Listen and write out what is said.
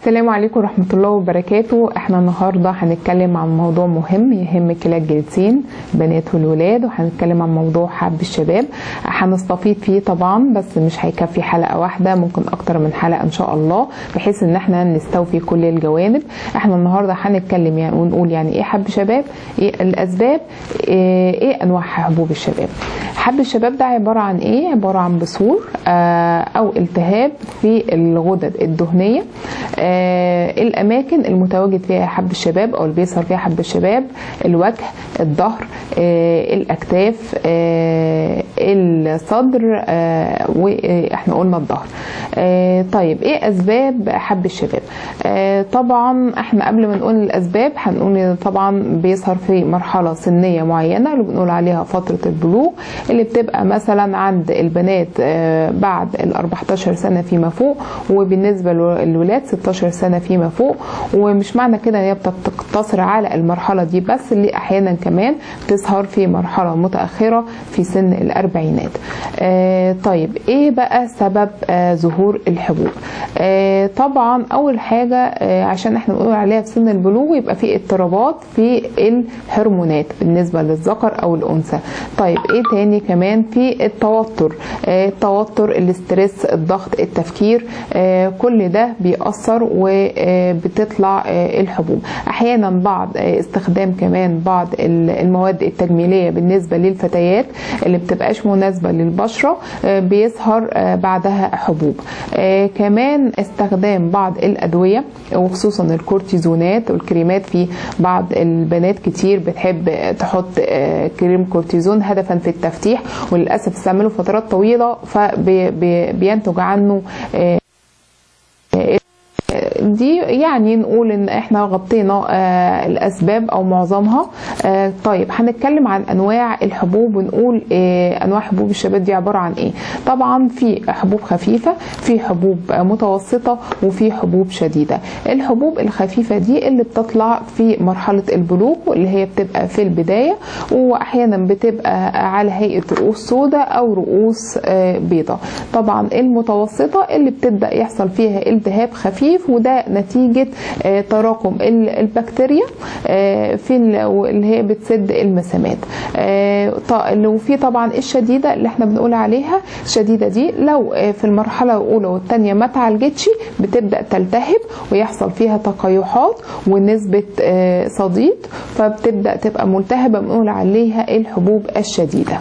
السلام عليكم ورحمة الله وبركاته. احنا النهاردة هنتكلم عن موضوع مهم يهم كلا الجنسين البنات والولاد، وهنتكلم عن موضوع حب الشباب. هنستفيد فيه طبعا، بس مش هيكفي حلقة واحدة، ممكن اكتر من حلقة ان شاء الله، بحيث ان احنا نستوفي كل الجوانب. احنا النهاردة هنتكلم يعني ونقول يعني ايه حب شباب، ايه الاسباب، ايه انواع حبوب الشباب. حب الشباب ده عبارة عن ايه؟ عبارة عن بثور او التهاب في الغدد الدهنية. الاماكن المتواجد فيها حب الشباب او اللي بيظهر فيها حب الشباب: الوجه، الظهر، الاكتاف، الصدر، واحنا قلنا الظهر. طيب ايه اسباب حب الشباب؟ طبعا احنا قبل ما نقول الاسباب هنقول طبعا بيظهر في مرحله سنيه معينه اللي بنقول عليها فتره البلوغ، اللي بتبقى مثلا عند البنات بعد ال 14 سنه فيما فوق، وبالنسبه للولاد 16 سنه فيما فوق. ومش معنى كده ان هي بتقتصر على المرحله دي بس، اللي احيانا كمان تظهر في مرحله متاخره في سن الاربعينات. طيب ايه بقى سبب ظهور الحبوب؟ طبعا اول حاجه عشان احنا بنقول عليها في سن البلوغ يبقى في اضطرابات في الهرمونات بالنسبه للذكر او الانثى. طيب ايه تاني كمان؟ في التوتر، الاسترس، الضغط، التفكير، كل ده بيأثر وبتطلع الحبوب. احيانا بعض استخدام كمان بعض المواد التجميليه بالنسبه للفتيات اللي بتبقاش مناسبه للبشره بيظهر بعدها حبوب. كمان استخدام بعض الادويه وخصوصا الكورتيزونات والكريمات. في بعض البنات كتير بتحب تحط كريم كورتيزون هدفا في التفتيح، وللاسف استعمله فترات طويله فبينتج عنه دي. يعني نقول ان احنا غطينا الاسباب او معظمها. طيب هنتكلم عن انواع الحبوب ونقول انواع حبوب الشباب دي عباره عن ايه. طبعا في حبوب خفيفه، في حبوب متوسطه، وفي حبوب شديده. الحبوب الخفيفه دي اللي بتطلع في مرحله البلوغ، اللي هي بتبقى في البدايه، واحيانا بتبقى على هيئه رؤوس سوداء او رؤوس بيضاء. طبعا المتوسطه اللي بتبدا يحصل فيها التهاب خفيف، وده نتيجة تراكم البكتيريا في اللي هي بتسد المسامات. وفي طبعا الشديدة اللي احنا بنقول عليها. الشديدة دي لو في المرحلة الأولى والثانية ما تعالجتش بتبدأ تلتهب ويحصل فيها تقيحات ونسبة صديد، فبتبدأ تبقى ملتهبة، بنقول عليها الحبوب الشديدة.